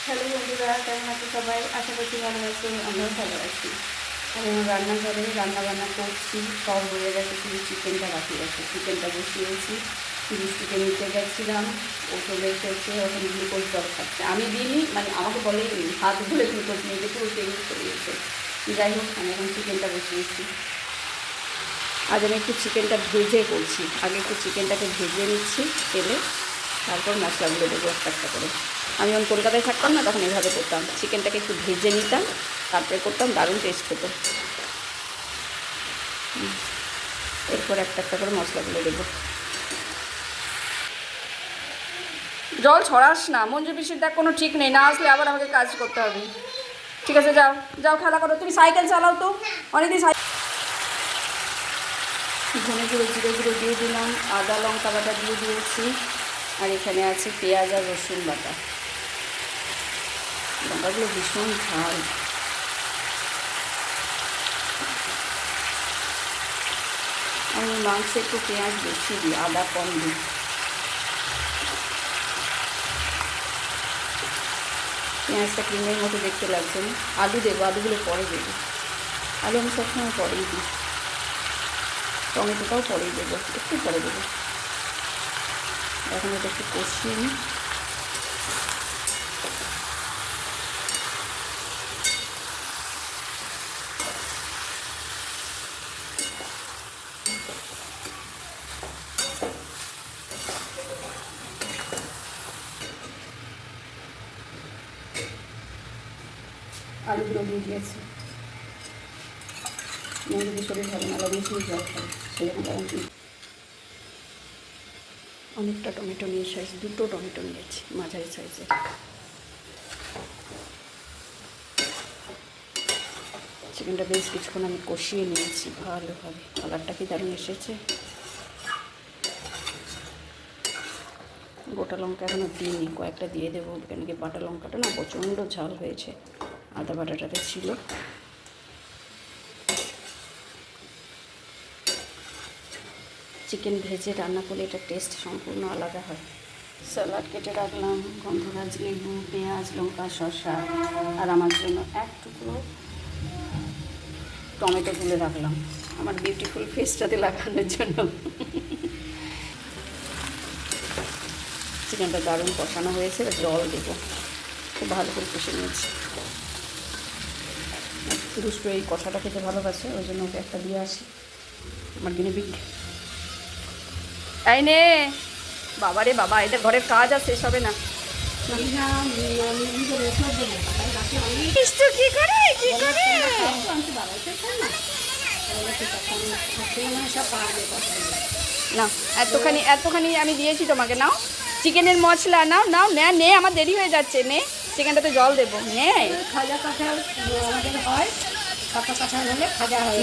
Hello বন্ধুরা, কেমন আছো সবাই? আশা করছি ভালো আছো। আমরাও ভালো আছি। আমি আমার রান্নাঘরে রান্নাবান্না করছি, সব হয়ে গেছে, শুধু চিকেনটা বাকি আছে। চিকেনটা বসিয়েছি, বৃষ্টিতে নিতে গেছিলাম, ও চলে এসেছে, ওখানে গ্লুকোজ জল খাচ্ছে। আমি দিইনি, মানে আমাকে বলেই নি, হাত ধরে গ্লুকোজ নিয়ে গেছে, ও টেবিল করিয়েছে। যাই হোক, আমি এখন চিকেনটা বসিয়েছি। আজ আমি একটু চিকেনটা ভেজে করছি। আগে একটু চিকেনটাকে ভেজে নিচ্ছি তেলে, তারপর মশলাগুলো দেবো একটা একটা করে। আমি যখন কলকাতায় থাকতাম না, তখন এভাবে করতাম, চিকেনটাকে একটু ভেজে নিতাম, তারপরে করতাম, দারুণ টেস্ট হতো। এরপর একটা একটা করে মশলাগুলো দেবো। জল ছড়াস না, মঞ্জু পিসির দেখ কোনো ঠিক নেই, না আসলে আবার আমাকে কাজ করতে হবে। ঠিক আছে, যাও যাও, খেলা করো। তুমি সাইকেল চালাও তো, অনেকদিন ধনে গুঁড়ো, জিরে গুঁড়ো দিয়ে দিলাম, আদা লঙ্কা বাটা দিয়ে দিয়েছি, আর এখানে আছে পেঁয়াজ আর রসুন বাটা। লঙ্কাগুলো ভীষণ ঝাল। আমি মাংসে একটু পেঁয়াজ বেশি দিই, আদা কম দিই। পেঁয়াজটা ক্রিমের মতো দেখতে লাগছে না। আলু দেবো, আলুগুলো পরে দেবো। আলু আমি সবসময় পরেই দিই। টমেটোটাও পরেই দেবো, একটু পরে দেবো। এখন এটা একটু কষিয়ে নিই। আলুগুলো দিয়ে দিয়েছি। মন্দিরের শরীর ভালো না, আলু মিশিয়ে জল খাই, সেই জন্য অনেকটা টমেটো নিয়ে সাইজ, দুটো টমেটো নিয়েছি মাঝারি সাইজে। চিকেনটা বেশ কিছুক্ষণ আমি কষিয়ে নিয়েছি ভালোভাবে। কালারটা কি দারুণ এসেছে। গোটা লঙ্কা এখনও দিইনি, কয়েকটা দিয়ে দেবো, কেন কি বাটা লঙ্কাটা না প্রচণ্ড ঝাল হয়েছে, আদা বাটাটাতে ছিল। চিকেন ভেজে রান্না করলে এটা টেস্ট সম্পূর্ণ আলাদা হয়। স্যালাড কেটে রাখলাম, গন্ধরাজ লেবু, পেঁয়াজ, লঙ্কা, শসা, আর আমার জন্য এক টুকরো টমেটো তুলে রাখলাম আমার বিউটিফুল ফেসটাতে লাগানোর জন্য। চিকেনটা দারুণ কষানো হয়েছে, জল দেবো। খুব ভালো করে কষে নিয়েছি। দুষ্টু এই কষাটা খেতে ভালোবাসে, ওই জন্য ওকে একটা দিয়ে আসি। আমার গিনিপিগ। এই নে বাবা রে বাবা, এদের ঘরের কাজ আর শেষ হবে না। কি করে কি করে না, এতখানি এতখানি আমি দিয়েছি তোমাকে। নাও চিকেনের মশলা, নাও নাও, নে নে, আমার দেরি হয়ে যাচ্ছে, নে চিকেনটাতে জল দেবো, নে।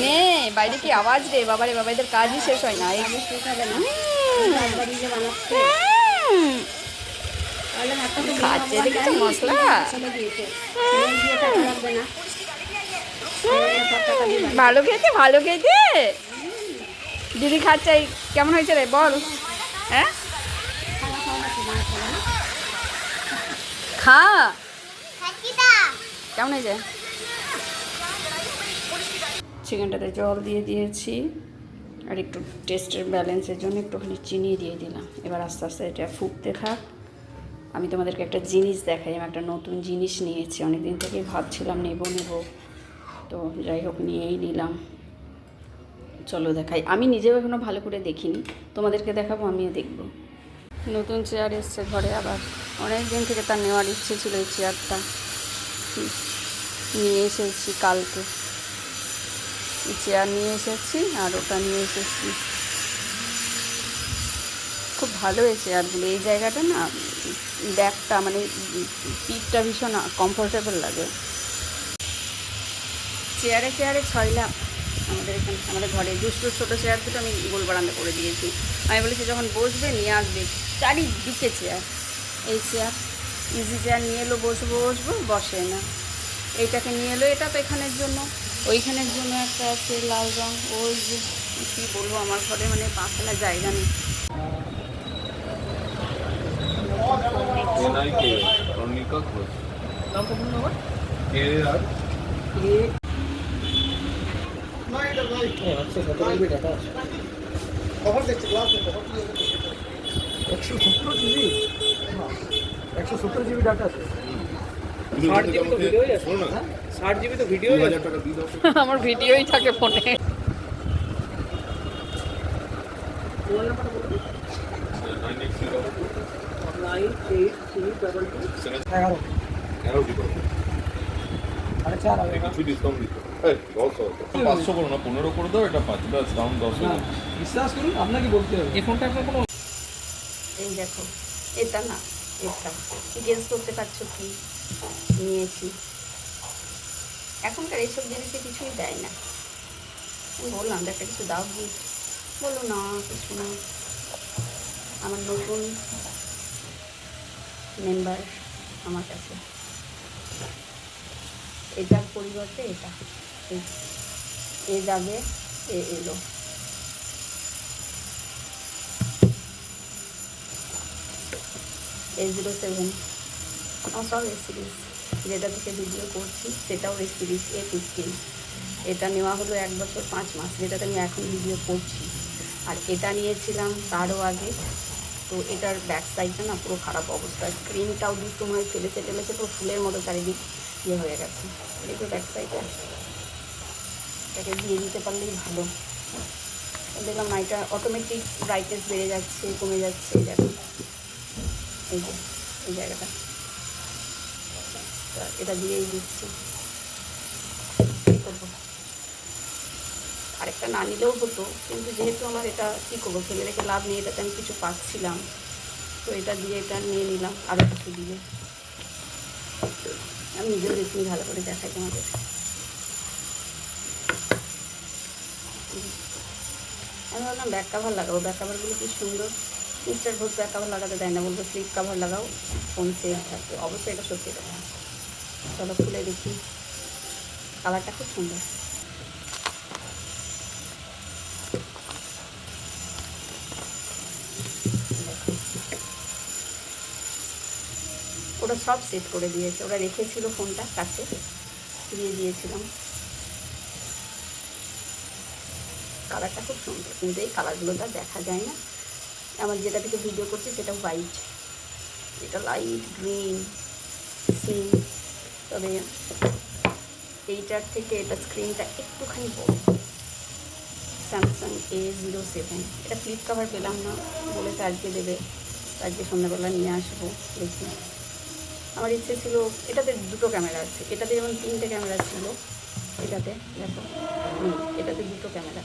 নে, বাইরে কি আওয়াজ রে বাবা রে বাবা, এদের কাজই শেষ হয় না। খাচ্ছে দেখেছো মশলা। ভালো খেতে ভালো খেতে। দিদি খাচ্ছে, কেমন হয়েছে রে বল? হ্যাঁ খা, কেমন হয়েছে? চিকেনটাতে জল দিয়ে দিয়েছি, আর একটু টেস্টের ব্যালেন্সের জন্য একটুখানি চিনি দিয়ে দিলাম। এবার আস্তে আস্তে এটা ফুটতে থাক। আমি তোমাদেরকে একটা জিনিস দেখাই, আমি একটা নতুন জিনিস নিয়েছি, অনেক দিন থেকেই ভাবছিলাম নেব, তো যাই হোক নিয়েই নিলাম। চলো দেখাই। আমি নিজেও এখনও ভালো করে দেখিনি, তোমাদেরকে দেখাবো, আমিও দেখব। নতুন চেয়ার এসছে ঘরে, আবার অনেক দিন থেকে তার নেওয়ার ইচ্ছে ছিল এই চেয়ারটা। নিয়ে এসেছি কালকে, চেয়ার নিয়ে এসেছি, আর ওটা নিয়ে এসেছি। খুব ভালো এই চেয়ারগুলো। এই জায়গাটা না, ব্যাগটা মানে পিঠটা ভীষণ কমফোর্টেবল লাগে। চেয়ারে চেয়ারে 6 লাখ আমাদের এখানে, আমাদের ঘরে দুটো ছোটো চেয়ার দুটো আমি গোল বারান্দা করে দিয়েছি। আমি বলেছি যখন বসবে নিয়ে আসবে, চারিদিকে চেয়ার। এই চেয়ার ইজি চেয়ার নিয়ে এলো, বসবো বসে না। এইটাকে নিয়ে এলো, এটা তো এখানের জন্য, ওইখানের জন্য একটা আছে লাল রঙ। ওই যে কী বলবো, আমার ঘরে মানে পা ফেলার জায়গা নেই। নামটা বলুন আমার আর আচ্ছা 17 জিবি ডাটা আছে। কভার দেখছি glass cover 117 GB, 117 GB data আছে। 60 জিবি তো ভিডিওই আছে। শোনো না, 60 জিবি তো ভিডিওই আছে। 2000 টাকা দিয়ে দাও। আমার ভিডিওই থাকে ফোনে। মোবাইল নাম্বারটা বলুন। 98322 11 11 দিব। আরে 4 হবে না। কিছু ডিসকাউন্ট দিতে। এই 500 করো না, 15 করে দাও, এটা 5 ব্যাস দাম 10 হয়ে যাবে। বিশ্বাস করুন আপনাকে বলতে হবে এই ফোনটা আপনার কোনো এই দেখো, এটা না, এটা গেস করতে পারছো কি নিয়েছি। এখনকার এইসব জিনিসে কিছুই দেয় না। আমি বললাম যে একটা কিছু দাও গিফট, বললো না কিছু না। আমার নতুন মেম্বার আমার কাছে, এটার পরিবর্তে এটা এ যাবে, এ এলো। A07 আমার সব ওয়েব সিরিজ, যেটা থেকে ভিডিও করছি সেটাও ওয়েব সিরিজ A15। এটা নেওয়া হলো 1 বছর 5 মাস, যেটাতে আমি এখন ভিডিও করছি। আর এটা নিয়েছিলাম তারও আগে। তো এটার ব্যাক সাইডটা না পুরো খারাপ অবস্থা, স্ক্রিনটাও দু সময় ফেলেছে পুরো ফুলের মতো চারিদিক ইয়ে হয়ে গেছে। দেখো ব্যাক সাইডে, এটাকে দিয়ে দিতে পারলেই ভালো। দেখলাম না, এটা অটোমেটিক ব্রাইটনেস বেড়ে যাচ্ছে কমে যাচ্ছে, দেখো এই যে এই জায়গাটা, এটা দিয়েই দিচ্ছি। কী করবো, আরেকটা না নিলেও হতো, কিন্তু যেহেতু আমার এটা কী করবো, ফেলে রেখে লাভ নেই, এটাতে আমি কিছু পাচ্ছিলাম, তো এটা দিয়ে এটা নিয়ে নিলাম আরও কিছু দিয়ে। আমি নিজেও দেখিনি, ভালো করে দেখাই তোমাদের। আমি ভাবলাম ব্যাক কাভার লাগাবো, ব্যাক কাভারগুলো কি সুন্দর। মিস্টার ঘোষ ব্যাক কাভার লাগাতে দেয় না, বলবো স্লিপ কাভার লাগাও, ফোন সেফ থাকবে। অবশ্যই এটা সত্যি কথা। চলো খুলে দেখি, কালারটা খুব সুন্দর। ওরা সব সেট করে দিয়েছে, ওরা রেখেছিল ফোনটা কাছে, দিয়ে দিয়েছিলাম। কালারটা খুব সুন্দর, কিন্তু এই কালারগুলো তো দেখা যায় না। আমার যেটা থেকে ভিডিও করছি সেটা হোয়াইট, এটা লাইট গ্রিন সিন। তবে এইটার থেকে এটা স্ক্রিনটা একটুখানি বড়। স্যামসাং A07, এটা ফ্লিপ কাভার পেলাম না, বলেছে আজকে দেবে, আজকে সন্ধ্যাবেলা নিয়ে আসবো। দেখি, আমার ইচ্ছে ছিল, এটাতে দুটো ক্যামেরা আছে, এটাতে যেমন 3টে ক্যামেরা ছিল, এটাতে দেখো এটাতে 2টো ক্যামেরা,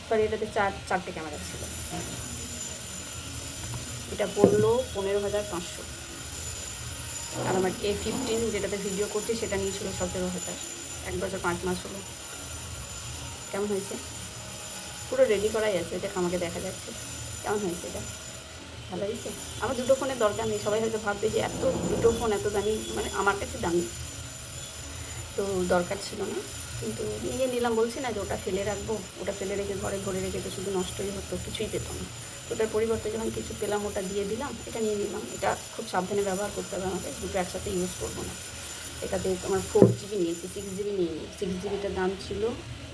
সরি এটাতে 4টে ক্যামেরা ছিল। এটা পড়লো 15,500। আর আমার A15 যেটাতে ভিডিও করছি সেটা নিয়েছিল 17,000। 1 বছর 5 মাস হলো। কেমন হয়েছে? পুরো রেডি করাই আছে, এটা আমাকে দেখা যাচ্ছে। কেমন হয়েছে এটা? ভালো হয়েছে? আমার দুটো ফোনের দরকার নেই। সবাই হয়তো ভাববে যে এত দুটো ফোন এত দামি, মানে আমার কাছে দামি, তো দরকার ছিল না, কিন্তু নিয়ে নিলাম। বলছি না যে ওটা ফেলে রাখবো, ওটা ফেলে রেখে ঘরে ভরে রেখে তো শুধু নষ্টই হতো, কিছুই পেতাম না। ওটার পরিবর্তে যখন কিছু পেলাম ওটা দিয়ে দিলাম, এটা নিয়ে নিলাম। এটা খুব সাবধানে ব্যবহার করতে হবে আমাকে, দুটো একসাথে ইউজ করবো না। এটাতে তোমার 4GB নিয়েছি, 6GB নিয়ে নিই। 6GBটার দাম ছিল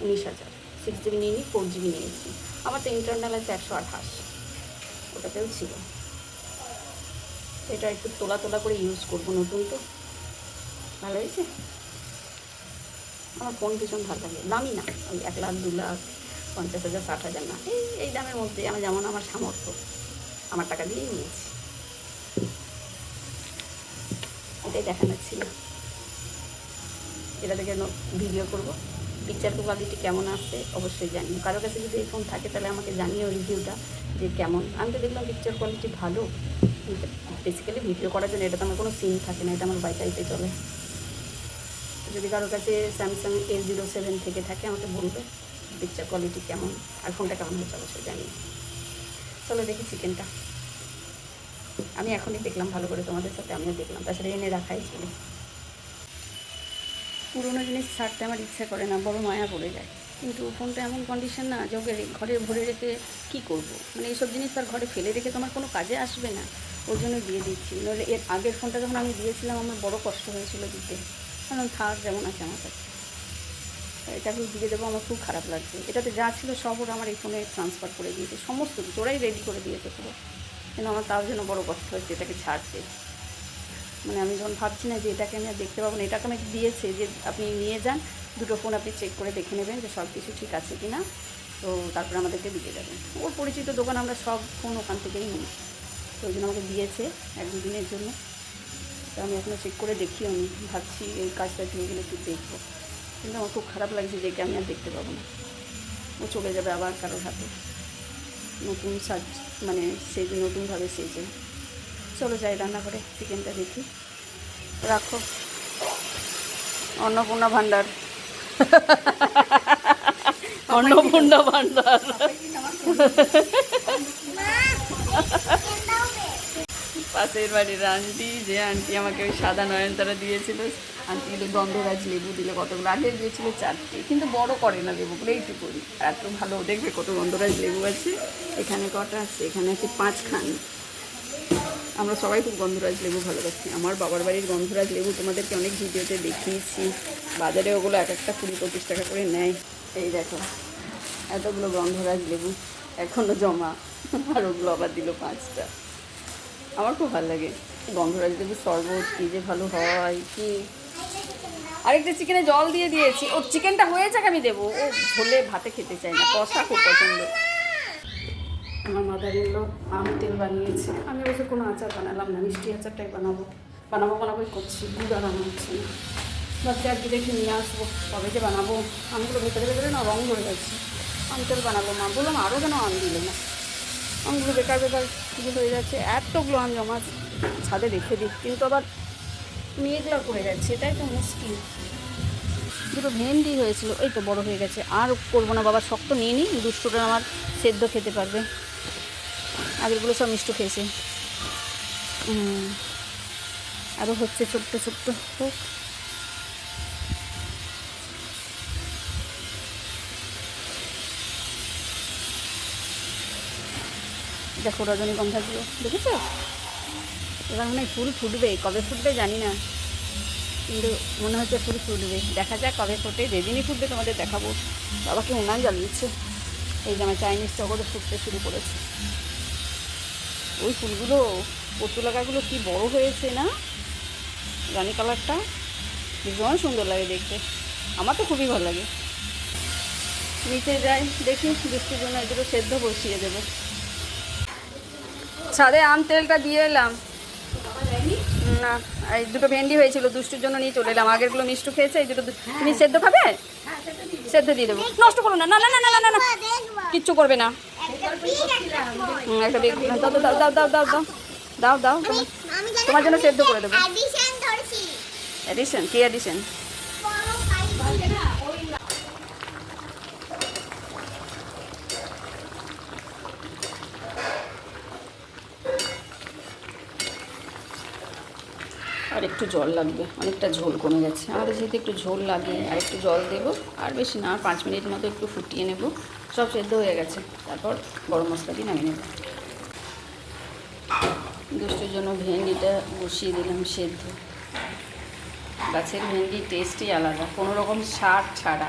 19,000, 6GB নিয়ে নিই, 4GB নিয়েছি। আমার তো ইন্টারনাল আছে 128, ওটাতেও ছিল। এটা একটু তোলা তোলা করে ইউজ করবো, নতুন তো। ভালো হয়েছে? আমার ফোন ভীষণ ভালো লাগে, দামি না, ওই 1 লাখ 2 লাখ 50,000 60,000 না, এই দামের মধ্যে। আমি যেমন আমার সামর্থ্য, আমার টাকা দিয়েই নিয়েছি। এটাই দেখানোর ছিল, এটা থেকে ভিডিও করব। পিকচার কোয়ালিটি কেমন আসছে অবশ্যই জানিও। কারোর কাছে যদি এই ফোন থাকে তাহলে আমাকে জানিও রিভিউটা যে কেমন। আমি তো দেখলাম পিকচার কোয়ালিটি ভালো, বেসিক্যালি ভিডিও করার জন্য। এটা তো আমার কোনো সিন থাকে না, এটা আমার বাইকাইতে চলে। যদি কারোর কাছে স্যামসাং A07 থেকে থাকে আমাকে বলবে পিকচার কোয়ালিটি কেমন, আর ফোনটা কেমন হচ্ছে অবশ্যই জানি। চলো দেখি চিকেনটা। আমি এখনই দেখলাম ভালো করে, তোমাদের সাথে আমিও দেখলাম, তাছাড়া এনে রাখাই ছিল। পুরোনো জিনিস ছাড়তে আমার ইচ্ছা করে না, বড় মায়া পড়ে যায়। কিন্তু ফোনটা এমন কন্ডিশন না যে ওকে ঘরে ভরে রেখে কী করব। মানে এইসব জিনিস তার ঘরে ফেলে রেখে তোমার কোনো কাজে আসবে না। ওর জন্য দিয়ে দিচ্ছি। নইলে এর আগের ফোনটা যখন আমি দিয়েছিলাম আমার বড় কষ্ট হয়েছিল দিতে, কারণ থাক যেমন আছে আমার কাছে, এটাকে দিয়ে দেবো। আমার খুব খারাপ লাগছে, এটাতে যা ছিল সব ওরা আমার এই ফোনে ট্রান্সফার করে দিয়েছে, সমস্ত কিছু ওরাই রেডি করে দিয়েছে পুরো। কিন্তু আমার তার জন্য বড় কষ্ট হচ্ছে এটাকে ছাড়তে। মানে আমি যখন ভাবছি না যে এটাকে আমি আর দেখতে পাবো না, এটাকে আমাকে দিয়েছে যে আপনি নিয়ে যান, দুটো ফোন আপনি চেক করে দেখে নেবেন যে সব কিছু ঠিক আছে কি না, তো তারপরে আমাদেরকে দিয়ে যাবেন। ওর পরিচিত দোকান, আমরা সব ফোন ওখান থেকেই নিই, তো ওই জন্য আমাকে দিয়েছে 1-2 দিনের জন্য। তো আমি এখনও চেক করে দেখিও নি, ভাবছি এই কাজটা থেকে গেলে একটু দেখবো। কিন্তু আমার খুব খারাপ লাগছে যে একে আমি আর দেখতে পাবো না, ও চলে যাবে আবার কারোর হাতে, নতুন সাজ মানে সেজে, নতুনভাবে সেজে। চলো যাই রান্না করে চিকেনটা দেখি। রাখো। অন্নপূর্ণা ভাণ্ডার, অন্নপূর্ণা ভাণ্ডার। পাশের বাড়ির আন্টি, যে আন্টি আমাকে ওই সাদা নয়নতারা দিয়েছিল, আন্টি কিন্তু গন্ধরাজ লেবু দিলে কতগুলো, আগে দিয়েছিল 4টে, কিন্তু বড় করে না লেবুগুলো, এইটুকুনি। আর এত ভালো দেখবে কত গন্ধরাজ লেবু আছে, এখানে কটা আছে, এখানে আছে 5খান। আমরা সবাই খুব গন্ধরাজ লেবু ভালোবাসি। আমার বাবার বাড়ির গন্ধরাজ লেবু তোমাদেরকে অনেক ভিডিওতে দেখিয়েছি, বাজারে ওগুলো এক একটা 20-25 টাকা করে নেয়। এই দেখো এতগুলো গন্ধরাজ লেবু এখনও জমা, আর ওগুলো আবার দিল 5টা। আমার খুব ভালো লাগে গন্ধরাজ লেবুর শরবত, কী যে ভালো হয় কি। আরেকটা চিকেনে জল দিয়ে দিয়েছি, ওর চিকেনটা হয়ে যাক আমি দেবো, ও ঝোলে ভাতে খেতে চায় না, কষা খুব পছন্দ। আমার মাদার ইন ল আম তেল বানিয়েছে, আমি অবশ্য কোনো আচার বানালাম না, মিষ্টি আচারটাই বানাবোই করছি, দুধ আর আনা হচ্ছে না। ভাবছি আজকে দেখে নিয়ে আসবো, কবে যে বানাবো। আমগুলো ভেতরে ভেতরে না রঙ ধরে যাচ্ছে। আম তেল বানাবো, মা বললাম আরও যেন আম দিল না, আমগুলো বেকার কিছু হয়ে যাচ্ছে, এতগুলো আম জমা ছাদে রেখে দিই, কিন্তু আবার মেঘলা করে যাচ্ছে, এটাই তো মুশকিল। দুটো ভেন্ডি হয়েছিল, এই তো বড় হয়ে গেছে, আর করবো না বাবা, শক্ত নিয়ে নিই, দুষ্টুটা আমার সেদ্ধ খেতে পারবে, আগেরগুলো সব মিষ্টি খেয়েছে। আরও হচ্ছে ছোট্ট ছোট্ট হোক। দেখো রজনীগন্ধাগুলো দেখেছো, এবার মনে হয় ফুল ফুটবে, কবে ফুটবে জানি না, কিন্তু মনে হচ্ছে ফুল ফুটবে, দেখা যাক কবে ফোটে, যেদিনই ফুটবে তোমাদের দেখাবো। বাবাকে উনান জ্বালিয়েছে, এই যে আমার চাইনিজ টগরও ফুটতে শুরু করেছে। ওই ফুলগুলো, পর্তুলাকাগুলো কি বড় হয়েছে না, রানী কালারটা ভীষণ সুন্দর লাগে দেখতে, আমার তো খুবই ভালো লাগে। নিচে যাই দেখি, বৃষ্টির জন্য এগুলো সেদ্ধ বসিয়ে দেবো। ছাদে আম তেলটা দিয়ে এলাম না, এই দুটো ভেন্ডি হয়েছিল, দুষ্টুর জন্য নিয়ে চলে এলাম, আগেরগুলো মিষ্টি খেয়েছে, এই দুটো তুমি সেদ্ধ খাবে, সেদ্ধ দিয়ে দেবো, নষ্ট করো না, না না না না না না, কিচ্ছু করবে না। একটা দাও দাও দাও দাও দাও দাও দাও দাও, তোমার জন্য সেদ্ধ করে দেবো। অ্যাডিশন কি অ্যাডিশন? আর একটু জল লাগবে, অনেকটা ঝোল কমে গেছে আমাদের, যেহেতু একটু ঝোল লাগে, আর একটু জল দেবো, আর বেশি না, 5 মিনিট মতো একটু ফুটিয়ে নেব, সব সেদ্ধ হয়ে গেছে, তারপর গরম মশলা দিয়ে নামিয়ে নেব। দুষ্টুর জন্য ভেন্ডিটা বসিয়ে দিলাম সেদ্ধ, গাছের ভেন্ডি টেস্টই আলাদা, কোনো রকম সার ছাড়া।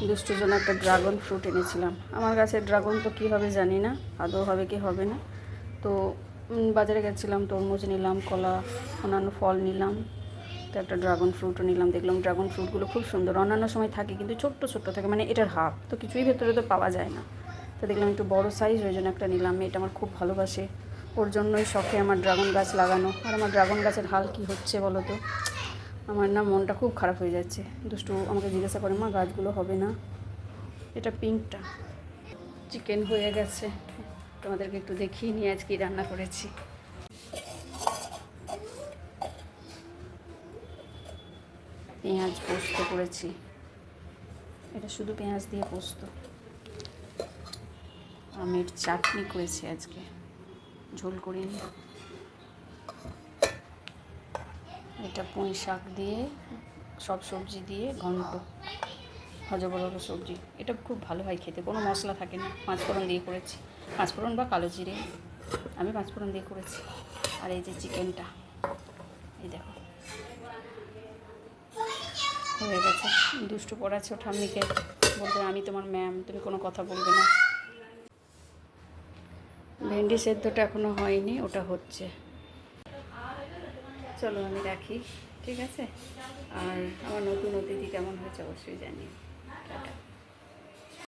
দুষ্টুর জন্য একটা ড্রাগন ফ্রুট এনেছিলাম, আমার গাছের ড্রাগন তো কী হবে জানি না, আদৌ হবে কি হবে না, তো বাজারে গেছিলাম, তরমুজ নিলাম, কলা, অন্যান্য ফল নিলাম, তো একটা ড্রাগন ফ্রুটও নিলাম। দেখলাম ড্রাগন ফ্রুটগুলো খুব সুন্দর, অন্যান্য সময় থাকে কিন্তু ছোট্ট ছোট্ট থাকে, মানে এটার হাফ, তো কিছুই ভেতরে তো পাওয়া যায় না, তো দেখলাম একটু বড় সাইজ, ওই জন্য একটা নিলাম। এটা আমার খুব ভালোবাসে, ওর জন্যই শখে আমার ড্রাগন গাছ লাগানো। আর আমার ড্রাগন গাছের হাল কী হচ্ছে বলো তো, আমার না মনটা খুব খারাপ হয়ে যাচ্ছে। দুষ্টু আমাকে জিজ্ঞাসা করে, মা গাছগুলো হবে না? এটা পিঙ্কটা। চিকেন হয়ে গেছে, তোমাদেরকে একটু দেখিয়ে নিয়ে আজ কি রান্না করেছি। পেঁয়াজ পোস্ত করেছি, এটা শুধু পেঁয়াজ দিয়ে পোস্ত। আমের চাটনি করেছি আজকে, ঝোল করিনি। এটা পুঁই শাক দিয়ে, সব সবজি দিয়ে ঘন্ট, হজবড় সবজি, এটা খুব ভালো হয় খেতে, কোনো মশলা থাকে না, 5 ফোড়ন দিয়ে করেছি, 5 ফোড়ন বা কালো জিরে, আমি পাঁচফোড়ন দিয়ে করেছি। আর এই যে চিকেনটা, এই দেখো হয়ে গেছে। দুষ্টু পড়াচ্ছে ও ঠাম্মিকে, বলবে আমি তোমার ম্যাম, তুমি কোনো কথা বলবে না। ভেন্ডি সেদ্ধটা এখনও হয়নি, ওটা হচ্ছে। চলো আমি রাখি, ঠিক আছে? আর আমার নতুন অতিথি কেমন হয়েছে অবশ্যই জানিও। টাটা।